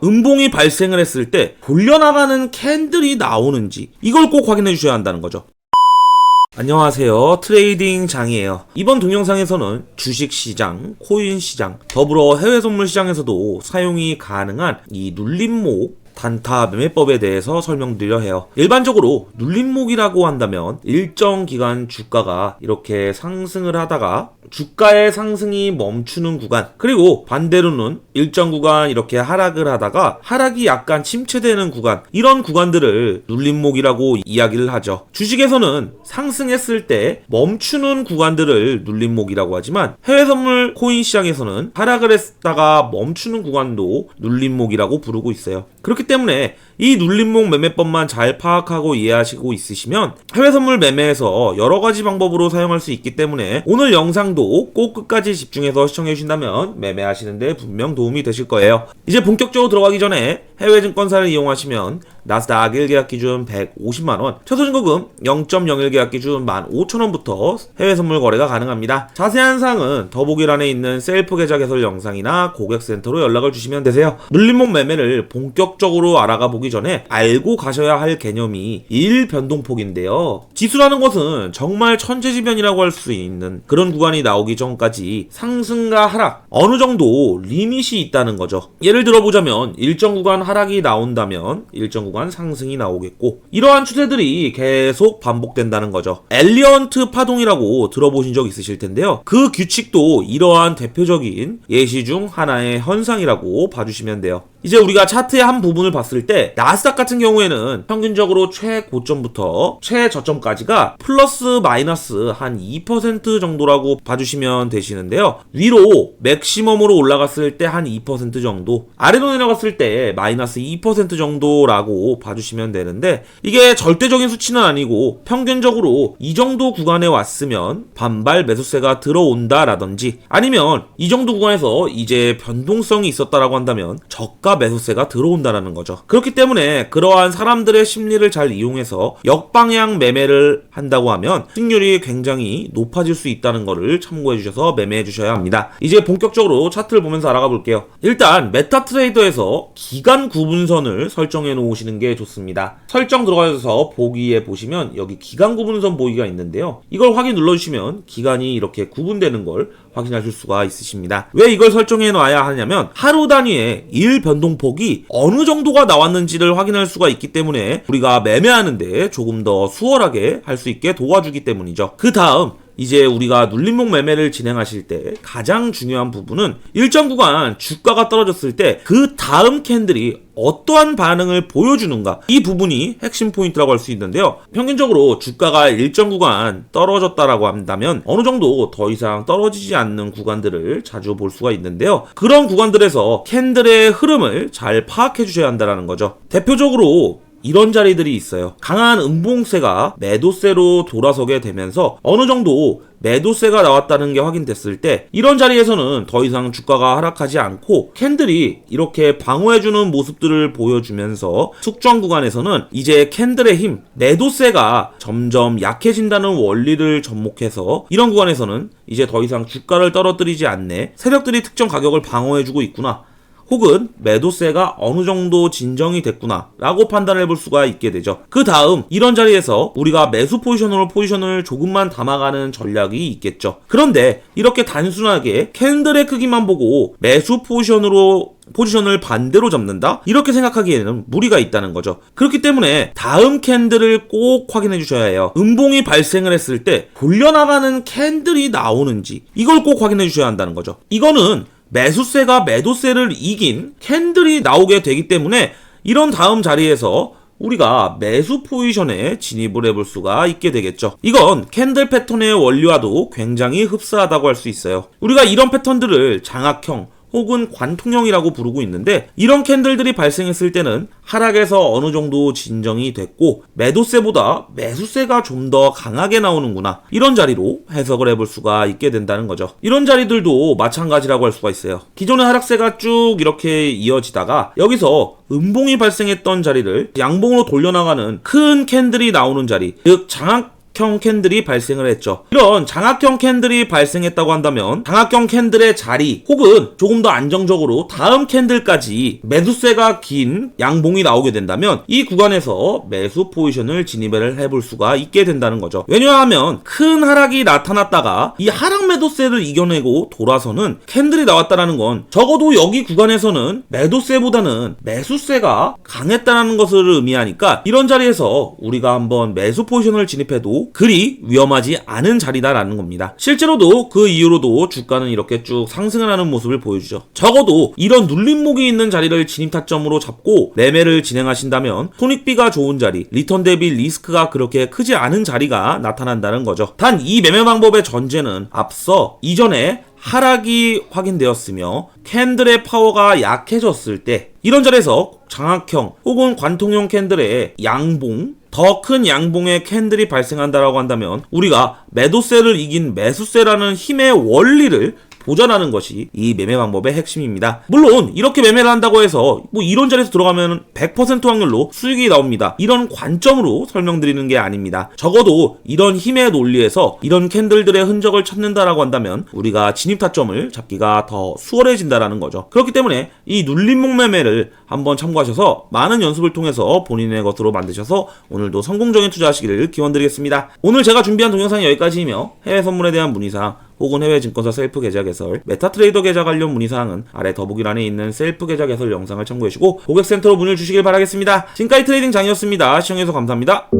음봉이 발생을 했을 때 돌려나가는 캔들이 나오는지 이걸 꼭 확인해 주셔야 한다는 거죠. 안녕하세요, 트레이딩 장이에요. 이번 동영상에서는 주식시장, 코인시장, 더불어 해외선물시장에서도 사용이 가능한 이 눌림목 단타 매매법에 대해서 설명드려 해요. 일반적으로 눌림목이라고 한다면 일정 기간 주가가 이렇게 상승을 하다가 주가의 상승이 멈추는 구간, 그리고 반대로는 일정 구간 이렇게 하락을 하다가 하락이 약간 침체되는 구간, 이런 구간들을 눌림목이라고 이야기를 하죠. 주식에서는 상승했을 때 멈추는 구간들을 눌림목이라고 하지만 해외선물 코인 시장에서는 하락을 했다가 멈추는 구간도 눌림목이라고 부르고 있어요. 그렇기 때문에 이 눌림목 매매법만 잘 파악하고 이해하시고 있으시면 해외선물 매매에서 여러가지 방법으로 사용할 수 있기 때문에 오늘 영상도 꼭 끝까지 집중해서 시청해 주신다면 매매하시는데 분명 도움이 되실 거예요. 이제 본격적으로 들어가기 전에 해외 증권사를 이용하시면 나스닥 1계약 기준 150만원, 최소증거금 0.01계약 기준 15,000원부터 해외선물 거래가 가능합니다. 자세한 사항은 더보기란에 있는 셀프 계좌 개설 영상이나 고객센터로 연락을 주시면 되세요. 눌림목 매매를 본격적으로 알아가 보기 전에 알고 가셔야 할 개념이 일변동폭인데요. 지수라는 것은 정말 천재지변이라고 할 수 있는 그런 구간이 나오기 전까지 상승과 하락, 어느 정도 리밋이 있다는 거죠. 예를 들어보자면 일정 구간 하락이 나온다면 일정 구간 상승이 나오겠고, 이러한 추세들이 계속 반복된다는 거죠. 엘리언트 파동이라고 들어보신 적 있으실 텐데요. 그 규칙도 이러한 대표적인 예시 중 하나의 현상이라고 봐주시면 돼요. 이제 우리가 차트의 한 부분을 봤을 때 나스닥 같은 경우에는 평균적으로 최고점부터 최저점까지가 플러스 마이너스 한 2% 정도라고 봐주시면 되시는데요. 위로 맥시멈으로 올라갔을 때 한 2% 정도, 아래로 내려갔을 때 마이너스 2% 정도라고 봐주시면 되는데, 이게 절대적인 수치는 아니고 평균적으로 이 정도 구간에 왔으면 반발 매수세가 들어온다라든지, 아니면 이 정도 구간에서 이제 변동성이 있었다라고 한다면 저가 매수세가 들어온다라는 거죠. 그렇기 때문에 그러한 사람들의 심리를 잘 이용해서 역방향 매매를 한다고 하면 수익률이 굉장히 높아질 수 있다는 거를 참고해 주셔서 매매해 주셔야 합니다. 이제 본격적으로 차트를 보면서 알아가 볼게요. 일단 메타트레이더에서 기간 구분선을 설정해 놓으시는 게 좋습니다. 설정 들어가셔서 보기에 보시면 여기 기간 구분선 보기가 있는데요. 이걸 확인 눌러주시면 기간이 이렇게 구분되는 걸 확인하실 수가 있으십니다. 왜 이걸 설정해 놔야 하냐면 하루 단위의 일 변동폭이 어느 정도가 나왔는지를 확인할 수가 있기 때문에 우리가 매매하는데 조금 더 수월하게 할 수 있게 도와주기 때문이죠. 그 다음 이제 우리가 눌림목 매매를 진행하실 때 가장 중요한 부분은 일정 구간 주가가 떨어졌을 때 그 다음 캔들이 어떠한 반응을 보여주는가, 이 부분이 핵심 포인트라고 할 수 있는데요. 평균적으로 주가가 일정 구간 떨어졌다라고 한다면 어느 정도 더 이상 떨어지지 않는 구간들을 자주 볼 수가 있는데요. 그런 구간들에서 캔들의 흐름을 잘 파악해 주셔야 한다는 거죠. 대표적으로 이런 자리들이 있어요. 강한 음봉세가 매도세로 돌아서게 되면서 어느 정도 매도세가 나왔다는 게 확인됐을 때 이런 자리에서는 더 이상 주가가 하락하지 않고 캔들이 이렇게 방어해주는 모습들을 보여주면서 숙정 구간에서는 이제 캔들의 힘, 매도세가 점점 약해진다는 원리를 접목해서 이런 구간에서는 이제 더 이상 주가를 떨어뜨리지 않네, 세력들이 특정 가격을 방어해주고 있구나, 혹은 매도세가 어느 정도 진정이 됐구나 라고 판단을 해볼 수가 있게 되죠. 그 다음 이런 자리에서 우리가 매수 포지션으로 포지션을 조금만 담아가는 전략이 있겠죠. 그런데 이렇게 단순하게 캔들의 크기만 보고 매수 포지션을 반대로 잡는다? 이렇게 생각하기에는 무리가 있다는 거죠. 그렇기 때문에 다음 캔들을 꼭 확인해 주셔야 해요. 음봉이 발생을 했을 때 돌려나가는 캔들이 나오는지 이걸 꼭 확인해 주셔야 한다는 거죠. 이거는 매수세가 매도세를 이긴 캔들이 나오게 되기 때문에 이런 다음 자리에서 우리가 매수 포지션에 진입을 해볼 수가 있게 되겠죠. 이건 캔들 패턴의 원리와도 굉장히 흡사하다고 할 수 있어요. 우리가 이런 패턴들을 장악형 혹은 관통형이라고 부르고 있는데, 이런 캔들들이 발생했을 때는 하락에서 어느 정도 진정이 됐고 매도세보다 매수세가 좀 더 강하게 나오는구나, 이런 자리로 해석을 해볼 수가 있게 된다는 거죠. 이런 자리들도 마찬가지라고 할 수가 있어요. 기존의 하락세가 쭉 이렇게 이어지다가 여기서 음봉이 발생했던 자리를 양봉으로 돌려나가는 큰 캔들이 나오는 자리, 즉 장악 장악형 캔들이 발생을 했죠. 이런 장악형 캔들이 발생했다고 한다면 장악형 캔들의 자리 혹은 조금 더 안정적으로 다음 캔들까지 매수세가 긴 양봉이 나오게 된다면 이 구간에서 매수 포지션을 진입을 해볼 수가 있게 된다는 거죠. 왜냐하면 큰 하락이 나타났다가 이 하락 매도세를 이겨내고 돌아서는 캔들이 나왔다는 건 적어도 여기 구간에서는 매도세보다는 매수세가 강했다는 것을 의미하니까 이런 자리에서 우리가 한번 매수 포지션을 진입해도 그리 위험하지 않은 자리다라는 겁니다. 실제로도 그 이후로도 주가는 이렇게 쭉 상승을 하는 모습을 보여주죠. 적어도 이런 눌림목이 있는 자리를 진입 타점으로 잡고 매매를 진행하신다면 손익비가 좋은 자리, 리턴 대비 리스크가 그렇게 크지 않은 자리가 나타난다는 거죠. 단 이 매매 방법의 전제는 앞서 이전에 하락이 확인되었으며 캔들의 파워가 약해졌을 때 이런 자리에서 장악형 혹은 관통형 캔들의 양봉, 더 큰 양봉의 캔들이 발생한다라고 한다면 우리가 매도세를 이긴 매수세라는 힘의 원리를 보전하는 것이 이 매매 방법의 핵심입니다. 물론 이렇게 매매를 한다고 해서 뭐 이런 자리에서 들어가면 100% 확률로 수익이 나옵니다. 이런 관점으로 설명드리는 게 아닙니다. 적어도 이런 힘의 논리에서 이런 캔들들의 흔적을 찾는다라고 한다면 우리가 진입 타점을 잡기가 더 수월해진다라는 거죠. 그렇기 때문에 이 눌림목 매매를 한번 참고하셔서 많은 연습을 통해서 본인의 것으로 만드셔서 오늘도 성공적인 투자하시기를 기원드리겠습니다. 오늘 제가 준비한 동영상이 여기까지이며 해외 선물에 대한 문의사항 혹은 해외 증권사 셀프 계좌 개설, 메타트레이더 계좌 관련 문의사항은 아래 더보기란에 있는 셀프 계좌 개설 영상을 참고해주시고 고객센터로 문의를 주시길 바라겠습니다. 지금까지 트레이딩 장이었습니다. 시청해주셔서 감사합니다.